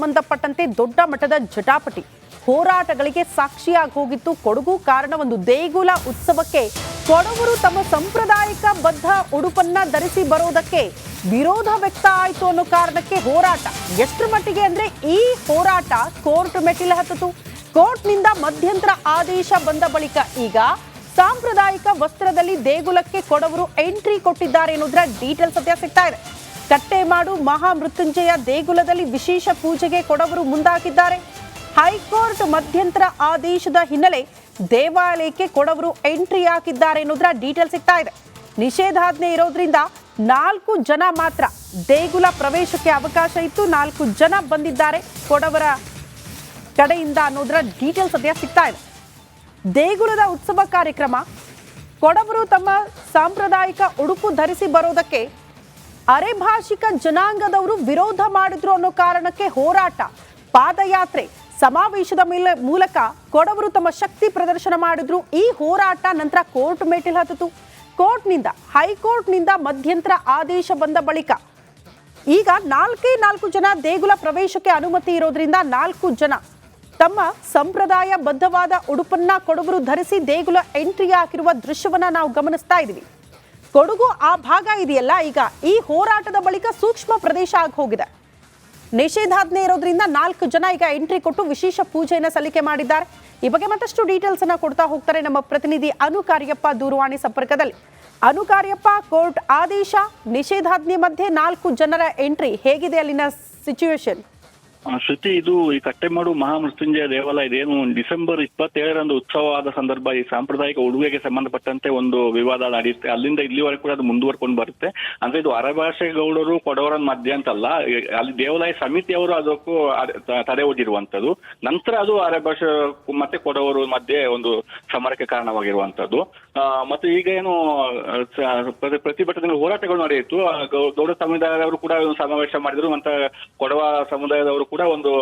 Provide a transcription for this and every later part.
ಸಂಬಂಧಪಟ್ಟಂತೆ ದೊಡ್ಡ ಮಟ್ಟದ ಜಟಾಪಟಿ ಹೋರಾಟಗಳಿಗೆ ಸಾಕ್ಷಿಯಾಗಿ ಹೋಗಿತ್ತು ಕೊಡಗು. ಕಾರಣ ಒಂದು ದೇಗುಲ ಉತ್ಸವಕ್ಕೆ ಕೊಡವರು ತಮ್ಮ ಸಾಂಪ್ರದಾಯಿಕ ಬದ್ಧ ಉಡುಪನ್ನ ಧರಿಸಿ ಬರೋದಕ್ಕೆ ವಿರೋಧ ವ್ಯಕ್ತ ಆಯಿತು ಅನ್ನೋ ಕಾರಣಕ್ಕೆ ಹೋರಾಟ ಎಷ್ಟರ ಮಟ್ಟಿಗೆ ಅಂದ್ರೆ ಈ ಹೋರಾಟ ಕೋರ್ಟ್ ಮೆಟ್ಟಿಲು ಹತ್ತಿತು. ಕೋರ್ಟ್ನಿಂದ ಮಧ್ಯಂತರ ಆದೇಶ ಬಂದ ಬಳಿಕ ಈಗ ಸಾಂಪ್ರದಾಯಿಕ ವಸ್ತ್ರದಲ್ಲಿ ದೇಗುಲಕ್ಕೆ ಕೊಡವರು ಎಂಟ್ರಿ ಕೊಟ್ಟಿದ್ದಾರೆ ಅನ್ನೋದ್ರ ಡೀಟೇಲ್ಸ್ ಸದ್ಯ ಸಿಗ್ತಾ ಇದೆ. ಕಟ್ಟೆಮಾಡು ಮಹಾಮೃತ್ಯುಂಜಯ ದೇಗುಲದಲ್ಲಿ ವಿಶೇಷ ಪೂಜೆಗೆ ಕೊಡವರು ಮುಂದಾಗಿದ್ದಾರೆ. ಹೈಕೋರ್ಟ್ ಮಧ್ಯಂತರ ಆದೇಶದ ಹಿನ್ನೆಲೆ ದೇವಾಲಯಕ್ಕೆ ಕೊಡವರು ಎಂಟ್ರಿ ಹಾಕಿದ್ದಾರೆ ಅನ್ನೋದ್ರ ಡೀಟೇಲ್ ಸಿಗ್ತಾ ಇದೆ. ನಿಷೇಧಾಜ್ಞೆ ಇರೋದ್ರಿಂದ 4 ಜನ ಮಾತ್ರ ದೇಗುಲ ಪ್ರವೇಶಕ್ಕೆ ಅವಕಾಶ ಇತ್ತು. 4 ಜನ ಬಂದಿದ್ದಾರೆ ಕೊಡವರ ಕಡೆಯಿಂದ ಅನ್ನೋದ್ರ ಡೀಟೇಲ್ ಸದ್ಯ ಸಿಗ್ತಾ ಇದೆ. ದೇಗುಲದ ಉತ್ಸವ ಕಾರ್ಯಕ್ರಮ ಕೊಡವರು ತಮ್ಮ ಸಾಂಪ್ರದಾಯಿಕ ಉಡುಪು ಧರಿಸಿ ಬರೋದಕ್ಕೆ ಅರೆಭಾಷಿಕ ಜನಾಂಗದವರು ವಿರೋಧ ಮಾಡಿದ್ರು ಅನ್ನೋ ಕಾರಣಕ್ಕೆ ಹೋರಾಟ, ಪಾದಯಾತ್ರೆ, ಸಮಾವೇಶದ ಮೂಲಕ ಕೊಡವರು ತಮ್ಮ ಶಕ್ತಿ ಪ್ರದರ್ಶನ ಮಾಡಿದ್ರು. ಈ ಹೋರಾಟ ನಂತರ ಕೋರ್ಟ್ ಮೆಟ್ಟಿಲು ಹತ್ತಿತು. ಹೈಕೋರ್ಟ್ನಿಂದ ಮಧ್ಯಂತರ ಆದೇಶ ಬಂದ ಬಳಿಕ ಈಗ 4 ಜನ ದೇಗುಲ ಪ್ರವೇಶಕ್ಕೆ ಅನುಮತಿ ಇರೋದ್ರಿಂದ 4 ಜನ ತಮ್ಮ ಸಂಪ್ರದಾಯ ಬದ್ಧವಾದ ಉಡುಪನ್ನ ಕೊಡವರು ಧರಿಸಿ ದೇಗುಲ ಎಂಟ್ರಿ ಹಾಕಿರುವ ದೃಶ್ಯವನ್ನ ನಾವು ಗಮನಿಸ್ತಾ ಇದ್ದೀವಿ. ಕೊಡಗು ಆ ಭಾಗ ಇದೆಯಲ್ಲ, ಈಗ ಈ ಹೋರಾಟದ ಬಳಿಕ ಸೂಕ್ಷ್ಮ ಪ್ರದೇಶ ಆಗಿ ಹೋಗಿದೆ. ನಿಷೇಧಾಜ್ಞೆ ಇರೋದ್ರಿಂದ 4 ಜನ ಈಗ ಎಂಟ್ರಿ ಕೊಟ್ಟು ವಿಶೇಷ ಪೂಜೆಯನ್ನು ಸಲ್ಲಿಕೆ ಮಾಡಿದ್ದಾರೆ. ಈ ಬಗ್ಗೆ ಮತ್ತಷ್ಟು ಡೀಟೇಲ್ಸ್ ಅನ್ನ ಕೊಡ್ತಾ ಹೋಗ್ತಾರೆ ನಮ್ಮ ಪ್ರತಿನಿಧಿ ಅನು ಕಾರ್ಯಪ್ಪ ದೂರವಾಣಿ ಸಂಪರ್ಕದಲ್ಲಿ. ಅನು ಕಾರ್ಯಪ್ಪ, ಕೋರ್ಟ್ ಆದೇಶ, ನಿಷೇಧಾಜ್ಞೆ ಮಧ್ಯೆ 4 ಜನರ ಎಂಟ್ರಿ, ಹೇಗಿದೆ ಅಲ್ಲಿನ ಸಿಚುವೇಶನ್? ಶ್ರುತಿ, ಇದು ಈ ಕಟ್ಟೆಮಾಡು ಮಹಾಮೃತ್ಯುಂಜಯ ದೇವಾಲಯ ಇದೇನು ಡಿಸೆಂಬರ್ 27ರಂದು ಉತ್ಸವವಾದ ಸಂದರ್ಭ ಈ ಸಾಂಪ್ರದಾಯಿಕ ಉಡುಗೆಗೆ ಸಂಬಂಧಪಟ್ಟಂತೆ ಒಂದು ವಿವಾದ ನಡೆಯುತ್ತೆ. ಅಲ್ಲಿಂದ ಇಲ್ಲಿವರೆಗೂ ಕೂಡ ಅದು ಮುಂದುವರ್ಕೊಂಡು ಬರುತ್ತೆ. ಅಂದ್ರೆ ಇದು ಅರೆಭಾಷೆ ಗೌಡರು ಕೊಡವರ ಮಧ್ಯೆ ಅಂತಲ್ಲ, ಅಲ್ಲಿ ದೇವಾಲಯ ಸಮಿತಿಯವರು ಅದಕ್ಕೂ ತಡೆ ಒಡ್ಡಿರುವಂತದ್ದು. ನಂತರ ಅದು ಅರೆಭಾಷೆ ಮತ್ತೆ ಕೊಡವರು ಮಧ್ಯೆ ಒಂದು ಸಮರಕ್ಕೆ ಕಾರಣವಾಗಿರುವಂತದ್ದು. ಮತ್ತೆ ಈಗ ಏನು ಪ್ರತಿಭಟನೆ ಹೋರಾಟಗಳು ನಡೆಯಿತು. ಗೌಡ ಸಮುದಾಯದವರು ಕೂಡ ಸಮಾವೇಶ ಮಾಡಿದ್ರು, ಮತ್ತೆ ಕೊಡವ ಸಮುದಾಯದವರು ಕೂಡ ಒಂದು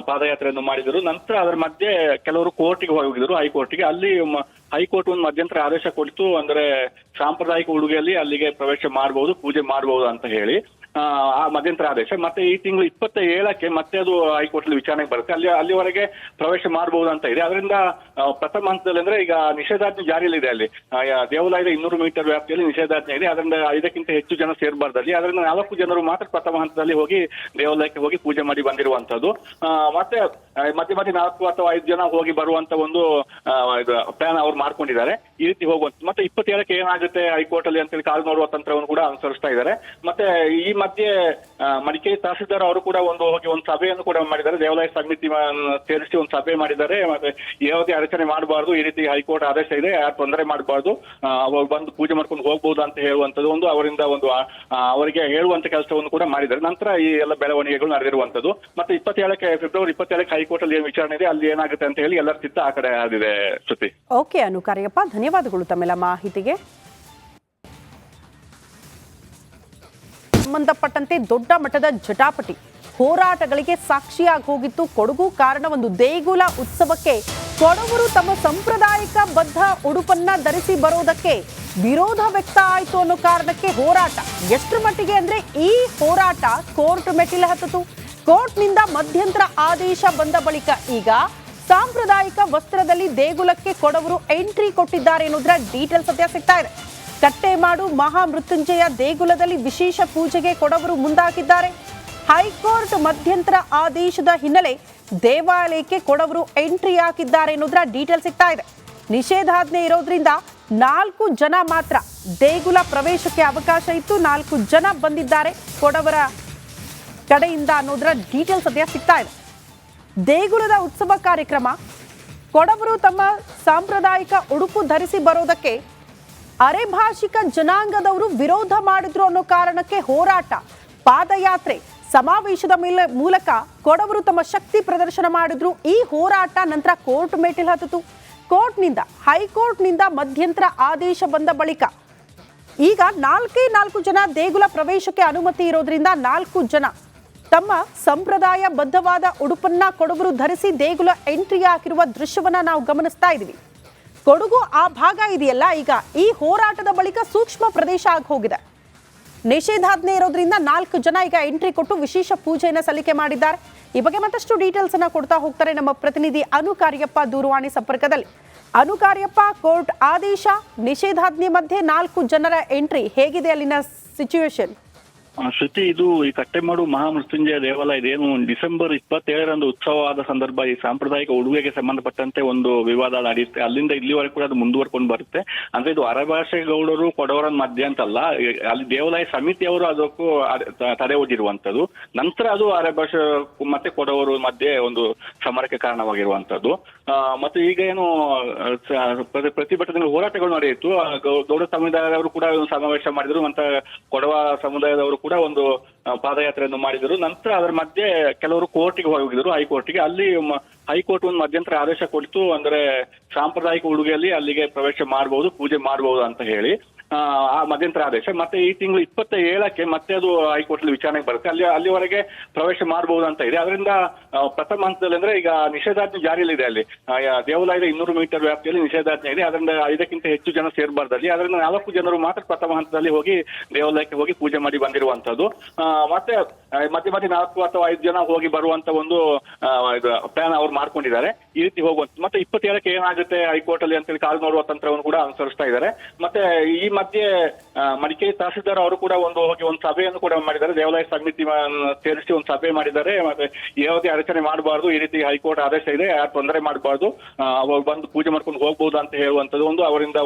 ಪಾದಯಾತ್ರೆಯನ್ನು ಮಾಡಿದರು. ನಂತರ ಅದರ ಮಧ್ಯೆ ಕೆಲವರು ಕೋರ್ಟಿಗೆ ಹೋಗಿದ್ರು, ಹೈಕೋರ್ಟಿಗೆ. ಅಲ್ಲಿ ಹೈಕೋರ್ಟ್ ಒಂದು ಮಧ್ಯಂತರ ಆದೇಶ ಕೊಡ್ತು, ಅಂದ್ರೆ ಸಾಂಪ್ರದಾಯಿಕ ಉಡುಗೆಯಲ್ಲಿ ಅಲ್ಲಿಗೆ ಪ್ರವೇಶ ಮಾಡಬಹುದು, ಪೂಜೆ ಮಾಡಬಹುದು ಅಂತ ಹೇಳಿ ಆ ಮಧ್ಯಂತರ ಆದೇಶ. ಮತ್ತೆ ಈ ತಿಂಗಳು 27ಕ್ಕೆ ಮತ್ತೆ ಅದು ಹೈಕೋರ್ಟ್ ವಿಚಾರಣೆಗೆ ಬರುತ್ತೆ. ಅಲ್ಲಿವರೆಗೆ ಪ್ರವೇಶ ಮಾಡಬಹುದು ಅಂತ ಇದೆ. ಅದರಿಂದ ಪ್ರಥಮ ಹಂತದಲ್ಲಿ ಅಂದ್ರೆ ಈಗ ನಿಷೇಧಾಜ್ಞೆ ಜಾರಿಯಲ್ಲಿದೆ. ಅಲ್ಲಿ ದೇವಾಲಯದ 200 ಮೀಟರ್ ವ್ಯಾಪ್ತಿಯಲ್ಲಿ ನಿಷೇಧಾಜ್ಞೆ ಇದೆ. ಅದರಿಂದ 5ಕ್ಕಿಂತ ಹೆಚ್ಚು ಜನ ಸೇರಬಾರ್ದಲ್ಲಿ. ಅದರಿಂದ 4 ಜನರು ಮಾತ್ರ ಪ್ರಥಮ ಹಂತದಲ್ಲಿ ಹೋಗಿ ದೇವಾಲಯಕ್ಕೆ ಹೋಗಿ ಪೂಜೆ ಮಾಡಿ ಬಂದಿರುವಂತದ್ದು. ಮತ್ತೆ ಮಧ್ಯೆ 4 ಅಥವಾ 5 ಜನ ಹೋಗಿ ಬರುವಂತ ಒಂದು ಪ್ಲಾನ್ ಅವ್ರು ಮಾಡ್ಕೊಂಡಿದ್ದಾರೆ, ಈ ರೀತಿ ಹೋಗುವಂತ. ಮತ್ತೆ 27ಕ್ಕೆ ಏನಾಗುತ್ತೆ ಹೈಕೋರ್ಟ್ ಅಲ್ಲಿ ಅಂತೇಳಿ ಕಾದು ನೋಡುವ ತಂತ್ರವನ್ನು ಕೂಡ ಅನುಸರಿಸ್ತಾ ಇದ್ದಾರೆ. ಮತ್ತೆ ಈ ಮಧ್ಯೆ ಮಡಿಕೇರಿ ತಹಸೀಲ್ದಾರ್ ಅವರು ಕೂಡ ಹೋಗಿ ಒಂದು ಸಭೆಯನ್ನು ಕೂಡ ಮಾಡಿದ್ದಾರೆ. ದೇವಾಲಯ ಸಮಿತಿ ಸೇರಿಸಿ ಒಂದು ಸಭೆ ಮಾಡಿದ್ದಾರೆ. ಮತ್ತೆ ಯಾವುದೇ ಅಡಚಣೆ ಮಾಡಬಾರ್ದು, ಈ ರೀತಿ ಹೈಕೋರ್ಟ್ ಆದೇಶ ಇದೆ, ಯಾರು ತೊಂದರೆ ಮಾಡಬಾರ್ದು, ಅವ್ರು ಬಂದು ಪೂಜೆ ಮಾಡ್ಕೊಂಡು ಹೋಗ್ಬಹುದು ಅಂತ ಹೇಳುವಂತದ್ದು ಒಂದು ಅವರಿಂದ ಅವರಿಗೆ ಹೇಳುವಂತ ಕೆಲಸವನ್ನು ಕೂಡ ಮಾಡಿದ್ದಾರೆ. ನಂತರ ಈ ಎಲ್ಲ ಬೆಳವಣಿಗೆಗಳು ನಡೆದಿರುವಂತದ್ದು. ಮತ್ತೆ ಫೆಬ್ರವರಿ 27ಕ್ಕೆ ಹೈಕೋರ್ಟ್ ಅಲ್ಲಿ ಏನು ವಿಚಾರಣೆ ಇದೆ, ಅಲ್ಲಿ ಏನಾಗುತ್ತೆ ಅಂತ ಹೇಳಿ ಎಲ್ಲರ ಚಿತ್ತ ಆ ಕಡೆ ಆದಿದೆ. ಶ್ರುತಿ, ಓಕೆ ಅನು ಕಾರ್ಯಪ್ಪ, ಧನ್ಯವಾದಗಳು ತಮ್ಮೆಲ್ಲ ಮಾಹಿತಿಗೆ. ಸಂಬಂಧಪಟ್ಟಂತೆ ದೊಡ್ಡ ಮಟ್ಟದ ಜಟಾಪಟಿ ಹೋರಾಟಗಳಿಗೆ ಸಾಕ್ಷಿಯಾಗಿ ಹೋಗಿತ್ತು ಕೊಡಗು. ಕಾರಣ ಒಂದು ದೇಗುಲ ಉತ್ಸವಕ್ಕೆ ಕೊಡವರು ತಮ್ಮ ಸಾಂಪ್ರದಾಯಿಕ ಬದ್ಧ ಉಡುಪನ್ನ ಧರಿಸಿ ಬರೋದಕ್ಕೆ ವಿರೋಧ ವ್ಯಕ್ತ ಆಯಿತು ಅನ್ನೋ ಕಾರಣಕ್ಕೆ ಹೋರಾಟ ಎಷ್ಟರ ಮಟ್ಟಿಗೆ ಅಂದ್ರೆ ಈ ಹೋರಾಟ ಕೋರ್ಟ್ ಮೆಟ್ಟಿಲು ಹತ್ತಿತು. ಕೋರ್ಟ್ನಿಂದ ಮಧ್ಯಂತರ ಆದೇಶ ಬಂದ ಬಳಿಕ ಈಗ ಸಾಂಪ್ರದಾಯಿಕ ವಸ್ತ್ರದಲ್ಲಿ ದೇಗುಲಕ್ಕೆ ಕೊಡವರು ಎಂಟ್ರಿ ಕೊಟ್ಟಿದ್ದಾರೆ ಅನ್ನೋದ್ರ ಡೀಟೇಲ್ ಸದ್ಯ ಸಿಗ್ತಾ ಇದೆ. ಕಟ್ಟೆಮಾಡು ಮಹಾಮೃತ್ಯುಂಜಯ ದೇಗುಲದಲ್ಲಿ ವಿಶೇಷ ಪೂಜೆಗೆ ಕೊಡವರು ಮುಂದಾಗಿದ್ದಾರೆ. ಹೈಕೋರ್ಟ್ ಮಧ್ಯಂತರ ಆದೇಶದ ಹಿನ್ನೆಲೆ ದೇವಾಲಯಕ್ಕೆ ಕೊಡವರು ಎಂಟ್ರಿ ಹಾಕಿದ್ದಾರೆ ಅನ್ನೋದ್ರ ಡೀಟೇಲ್ ಸಿಗ್ತಾ ಇದೆ. ನಿಷೇಧಾಜ್ಞೆ ಇರೋದ್ರಿಂದ 4 ಜನ ಮಾತ್ರ ದೇಗುಲ ಪ್ರವೇಶಕ್ಕೆ ಅವಕಾಶ ಇತ್ತು. 4 ಜನ ಬಂದಿದ್ದಾರೆ ಕೊಡವರ ಕಡೆಯಿಂದ ಅನ್ನೋದ್ರ ಡೀಟೇಲ್ ಸದ್ಯ ಸಿಗ್ತಾ ಇದೆ. ದೇಗುಲದ ಉತ್ಸವ ಕಾರ್ಯಕ್ರಮ ಕೊಡವರು ತಮ್ಮ ಸಾಂಪ್ರದಾಯಿಕ ಉಡುಪು ಧರಿಸಿ ಬರೋದಕ್ಕೆ ಅರೆಭಾಷಿಕ ಜನಾಂಗದವರು ವಿರೋಧ ಮಾಡಿದ್ರು ಅನ್ನೋ ಕಾರಣಕ್ಕೆ ಹೋರಾಟ, ಪಾದಯಾತ್ರೆ, ಸಮಾವೇಶದ ಮೂಲಕ ಕೊಡವರು ತಮ್ಮ ಶಕ್ತಿ ಪ್ರದರ್ಶನ ಮಾಡಿದ್ರು. ಈ ಹೋರಾಟ ನಂತರ ಕೋರ್ಟ್ ಮೆಟ್ಟಿಲು ಹತ್ತಿತು. ಹೈಕೋರ್ಟ್ನಿಂದ ಮಧ್ಯಂತರ ಆದೇಶ ಬಂದ ಬಳಿಕ ಈಗ 4 ಜನ ದೇಗುಲ ಪ್ರವೇಶಕ್ಕೆ ಅನುಮತಿ ಇರೋದ್ರಿಂದ 4 ಜನ ತಮ್ಮ ಸಂಪ್ರದಾಯ ಬದ್ಧವಾದ ಉಡುಪನ್ನ ಕೊಡವರು ಧರಿಸಿ ದೇಗುಲ ಎಂಟ್ರಿ ಹಾಕಿರುವ ದೃಶ್ಯವನ್ನ ನಾವು ಗಮನಿಸ್ತಾ ಇದ್ದೀವಿ. ಕೊಡಗು ಆ ಭಾಗ ಇದೆಯಲ್ಲ, ಈಗ ಈ ಹೋರಾಟದ ಬಳಿಕ ಸೂಕ್ಷ್ಮ ಪ್ರದೇಶ ಆಗಿ ಹೋಗಿದೆ. ನಿಷೇಧಾಜ್ಞೆ ಇರೋದ್ರಿಂದ 4 ಜನ ಈಗ ಎಂಟ್ರಿ ಕೊಟ್ಟು ವಿಶೇಷ ಪೂಜೆಯನ್ನು ಸಲ್ಲಿಕೆ ಮಾಡಿದ್ದಾರೆ. ಈ ಬಗ್ಗೆ ಮತ್ತಷ್ಟು ಡೀಟೇಲ್ಸ್ ಅನ್ನ ಕೊಡ್ತಾ ಹೋಗ್ತಾರೆ ನಮ್ಮ ಪ್ರತಿನಿಧಿ ಅನು ಕಾರ್ಯಪ್ಪ ದೂರವಾಣಿ ಸಂಪರ್ಕದಲ್ಲಿ. ಅನು ಕಾರ್ಯಪ್ಪ, ಕೋರ್ಟ್ ಆದೇಶ, ನಿಷೇಧಾಜ್ಞೆ ಮಧ್ಯೆ 4 ಜನರ ಎಂಟ್ರಿ, ಹೇಗಿದೆ ಅಲ್ಲಿನ ಸಿಚುವೇಶನ್? ಶ್ರುತಿ, ಇದು ಈ ಕಟ್ಟೆಮಾಡು ಮಹಾಮೃತ್ಯುಂಜಯ ದೇವಾಲಯ ಇದೇನು ಡಿಸೆಂಬರ್ 27ರಂದು ಉತ್ಸವವಾದ ಸಂದರ್ಭ ಈ ಸಾಂಪ್ರದಾಯಿಕ ಉಡುಗೆಗೆ ಸಂಬಂಧಪಟ್ಟಂತೆ ಒಂದು ವಿವಾದ ನಡೆಯುತ್ತೆ. ಅಲ್ಲಿಂದ ಇಲ್ಲಿವರೆಗೂ ಕೂಡ ಅದು ಮುಂದುವರ್ಕೊಂಡು ಬರುತ್ತೆ. ಅಂದ್ರೆ ಇದು ಅರೆಭಾಷೆ ಗೌಡರು ಕೊಡವರ ಮಧ್ಯ ಅಂತಲ್ಲ, ಅಲ್ಲಿ ದೇವಾಲಯ ಸಮಿತಿಯವರು ಅದಕ್ಕೂ ತಡೆ ಒಡ್ಡಿರುವಂತದ್ದು. ನಂತರ ಅದು ಅರೆಭಾಷೆ ಮತ್ತೆ ಕೊಡವರು ಮಧ್ಯೆ ಒಂದು ಸಮರಕ್ಕೆ ಕಾರಣವಾಗಿರುವಂತದ್ದು. ಮತ್ತೆ ಈಗ ಏನು ಪ್ರತಿಭಟನೆ ಹೋರಾಟಗಳು ನಡೆಯಿತು. ಗೌಡ ಸಮುದಾಯದವರು ಕೂಡ ಸಮಾವೇಶ ಮಾಡಿದ್ರು, ಮತ್ತೆ ಕೊಡವ ಸಮುದಾಯದವರು ಕೂಡ ಒಂದು ಪಾದಯಾತ್ರೆಯನ್ನು ಮಾಡಿದರು. ನಂತರ ಅದರ ಮಧ್ಯೆ ಕೆಲವರು ಕೋರ್ಟಿಗೆ ಹೋಗಿದ್ರು, ಹೈಕೋರ್ಟಿಗೆ. ಅಲ್ಲಿ ಹೈಕೋರ್ಟ್ ಒಂದು ಮಧ್ಯಂತರ ಆದೇಶ ಕೊಡ್ತು, ಅಂದ್ರೆ ಸಾಂಪ್ರದಾಯಿಕ ಉಡುಗೆಯಲ್ಲಿ ಅಲ್ಲಿಗೆ ಪ್ರವೇಶ ಮಾಡಬಹುದು, ಪೂಜೆ ಮಾಡಬಹುದು ಅಂತ ಹೇಳಿ ಆ ಮಧ್ಯಂತರ ಆದೇಶ. ಮತ್ತೆ ಈ ತಿಂಗಳು 27ಕ್ಕೆ ಮತ್ತೆ ಅದು ಹೈಕೋರ್ಟ್ ಅಲ್ಲಿ ವಿಚಾರಣೆಗೆ ಬರುತ್ತೆ. ಅಲ್ಲಿವರೆಗೆ ಪ್ರವೇಶ ಮಾಡಬಹುದು ಅಂತ ಇದೆ. ಅದರಿಂದ ಪ್ರಥಮ ಹಂತದಲ್ಲಿ ಅಂದ್ರೆ ಈಗ ನಿಷೇಧಾಜ್ಞೆ ಜಾರಿಯಲ್ಲಿದೆ. ಅಲ್ಲಿ ದೇವಾಲಯದ 200 ಮೀಟರ್ ವ್ಯಾಪ್ತಿಯಲ್ಲಿ ನಿಷೇಧಾಜ್ಞೆ ಇದೆ. ಅದರಿಂದ 5ಕ್ಕಿಂತ ಹೆಚ್ಚು ಜನ ಸೇರಬಾರ್ದಲ್ಲಿ. ಅದರಿಂದ 4 ಜನರು ಮಾತ್ರ ಪ್ರಥಮ ಹಂತದಲ್ಲಿ ಹೋಗಿ ದೇವಾಲಯಕ್ಕೆ ಹೋಗಿ ಪೂಜೆ ಮಾಡಿ ಬಂದಿರುವಂತದ್ದು. ಮತ್ತೆ ಮಧ್ಯೆ 4 ಅಥವಾ 5 ಜನ ಹೋಗಿ ಬರುವಂತ ಒಂದು ಪ್ಲಾನ್ ಅವ್ರು ಮಾಡ್ಕೊಂಡಿದ್ದಾರೆ, ಈ ರೀತಿ ಹೋಗುವಂತ. ಮತ್ತೆ 27ಕ್ಕೆ ಏನಾಗುತ್ತೆ ಹೈಕೋರ್ಟ್ ಅಲ್ಲಿ ಅಂತೇಳಿ ಕಾದು ನೋಡುವ ತಂತ್ರವನ್ನು ಕೂಡ ಅನುಸರಿಸ್ತಾ ಇದ್ದಾರೆ. ಮತ್ತೆ ಈ ಮಧ್ಯೆ ಮಡಿಕೇರಿ ತಹಸೀಲ್ದಾರ್ ಅವರು ಕೂಡ ಹೋಗಿ ಒಂದು ಸಭೆಯನ್ನು ಕೂಡ ಮಾಡಿದ್ದಾರೆ. ದೇವಾಲಯ ಸಮಿತಿ ಸೇರಿಸಿ ಒಂದು ಸಭೆ ಮಾಡಿದ್ದಾರೆ. ಮತ್ತೆ ಯಾವುದೇ ಅಡಚಣೆ ಮಾಡಬಾರ್ದು, ಈ ರೀತಿ ಹೈಕೋರ್ಟ್ ಆದೇಶ ಇದೆ, ಯಾರು ತೊಂದರೆ ಮಾಡಬಾರ್ದು, ಅವಾಗ ಬಂದು ಪೂಜೆ ಮಾಡ್ಕೊಂಡು ಹೋಗ್ಬಹುದು ಅಂತ ಹೇಳುವಂತದ್ದು ಅವರಿಂದ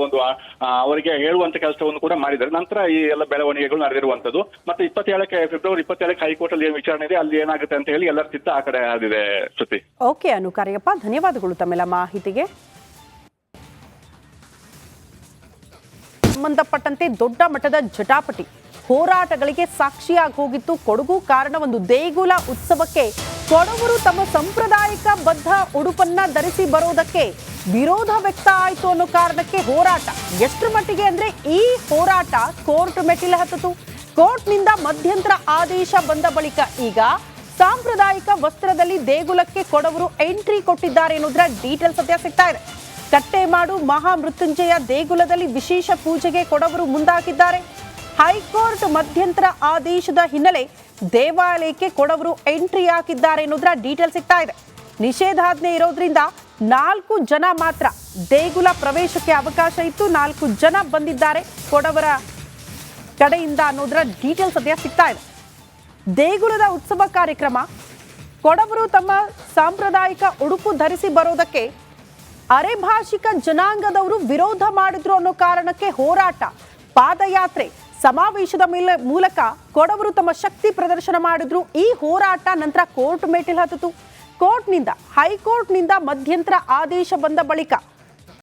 ಅವರಿಗೆ ಹೇಳುವಂತ ಕೆಲಸವನ್ನು ಕೂಡ ಮಾಡಿದ್ದಾರೆ. ನಂತರ ಈ ಎಲ್ಲ ಬೆಳವಣಿಗೆಗಳು ನಡೆದಿರುವಂತದ್ದು. ಮತ್ತೆ ಫೆಬ್ರವರಿ 27ಕ್ಕೆ ಹೈಕೋರ್ಟ್ ಅಲ್ಲಿ ಏನು ವಿಚಾರಣೆ ಇದೆ, ಅಲ್ಲಿ ಏನಾಗುತ್ತೆ ಅಂತ ಹೇಳಿ ಎಲ್ಲರ ಚಿತ್ತ ಆ ಕಡೆ ಆದಿದೆ. ಶ್ರುತಿ. ಓಕೆ ಅನು ಕಾರ್ಯಪ್ಪ, ಧನ್ಯವಾದಗಳು ತಮ್ಮೆಲ್ಲ ಮಾಹಿತಿಗೆ. ಸಂಬಂಧಪಟ್ಟಂತೆ ದೊಡ್ಡ ಮಟ್ಟದ ಜಟಾಪಟಿ ಹೋರಾಟಗಳಿಗೆ ಸಾಕ್ಷಿಯಾಗಿ ಹೋಗಿತ್ತು ಕೊಡಗು. ಕಾರಣ ಒಂದು ದೇಗುಲ ಉತ್ಸವಕ್ಕೆ ಕೊಡವರು ತಮ್ಮ ಸಾಂಪ್ರದಾಯಿಕ ಬದ್ಧ ಉಡುಪನ್ನ ಧರಿಸಿ ಬರೋದಕ್ಕೆ ವಿರೋಧ ವ್ಯಕ್ತ ಆಯಿತು ಅನ್ನೋ ಕಾರಣಕ್ಕೆ ಹೋರಾಟ. ಎಷ್ಟರ ಮಟ್ಟಿಗೆ ಅಂದ್ರೆ ಈ ಹೋರಾಟ ಕೋರ್ಟ್ ಮೆಟ್ಟಿಲು ಹತ್ತಿತು. ಕೋರ್ಟ್ನಿಂದ ಮಧ್ಯಂತರ ಆದೇಶ ಬಂದ ಬಳಿಕ ಈಗ ಸಾಂಪ್ರದಾಯಿಕ ವಸ್ತ್ರದಲ್ಲಿ ದೇಗುಲಕ್ಕೆ ಕೊಡವರು ಎಂಟ್ರಿ ಕೊಟ್ಟಿದ್ದಾರೆ ಅನ್ನೋದ್ರ ಡೀಟೇಲ್ಸ್ ಸದ್ಯ ಸಿಗ್ತಾ ಇದೆ. ಕಟ್ಟೆಮಾಡು ಮಹಾಮೃತ್ಯುಂಜಯ ದೇಗುಲದಲ್ಲಿ ವಿಶೇಷ ಪೂಜೆಗೆ ಕೊಡವರು ಮುಂದಾಗಿದ್ದಾರೆ. ಹೈಕೋರ್ಟ್ ಮಧ್ಯಂತರ ಆದೇಶದ ಹಿನ್ನೆಲೆ ದೇವಾಲಯಕ್ಕೆ ಕೊಡವರು ಎಂಟ್ರಿ ಹಾಕಿದ್ದಾರೆ ಅನ್ನೋದ್ರ ಡೀಟೇಲ್ ಸಿಗ್ತಾ ಇದೆ. ನಿಷೇಧಾಜ್ಞೆ ಇರೋದ್ರಿಂದ 4 ಜನ ಮಾತ್ರ ದೇಗುಲ ಪ್ರವೇಶಕ್ಕೆ ಅವಕಾಶ ಇತ್ತು. 4 ಜನ ಬಂದಿದ್ದಾರೆ ಕೊಡವರ ಕಡೆಯಿಂದ ಅನ್ನೋದ್ರ ಡೀಟೇಲ್ ಸದ್ಯ ಸಿಗ್ತಾ ಇದೆ. ದೇಗುಲದ ಉತ್ಸವ ಕಾರ್ಯಕ್ರಮ, ಕೊಡವರು ತಮ್ಮ ಸಾಂಪ್ರದಾಯಿಕ ಉಡುಪು ಧರಿಸಿ ಬರೋದಕ್ಕೆ ಅರೆಭಾಷಿಕ ಜನಾಂಗದವರು ವಿರೋಧ ಮಾಡಿದ್ರು ಅನ್ನೋ ಕಾರಣಕ್ಕೆ ಹೋರಾಟ, ಪಾದಯಾತ್ರೆ, ಸಮಾವೇಶದ ಮೂಲಕ ಕೊಡವರು ತಮ್ಮ ಶಕ್ತಿ ಪ್ರದರ್ಶನ ಮಾಡಿದ್ರು. ಈ ಹೋರಾಟ ನಂತರ ಕೋರ್ಟ್ ಮೆಟ್ಟಿಲು ಹತ್ತಿತು. ಹೈಕೋರ್ಟ್ನಿಂದ ಮಧ್ಯಂತರ ಆದೇಶ ಬಂದ ಬಳಿಕ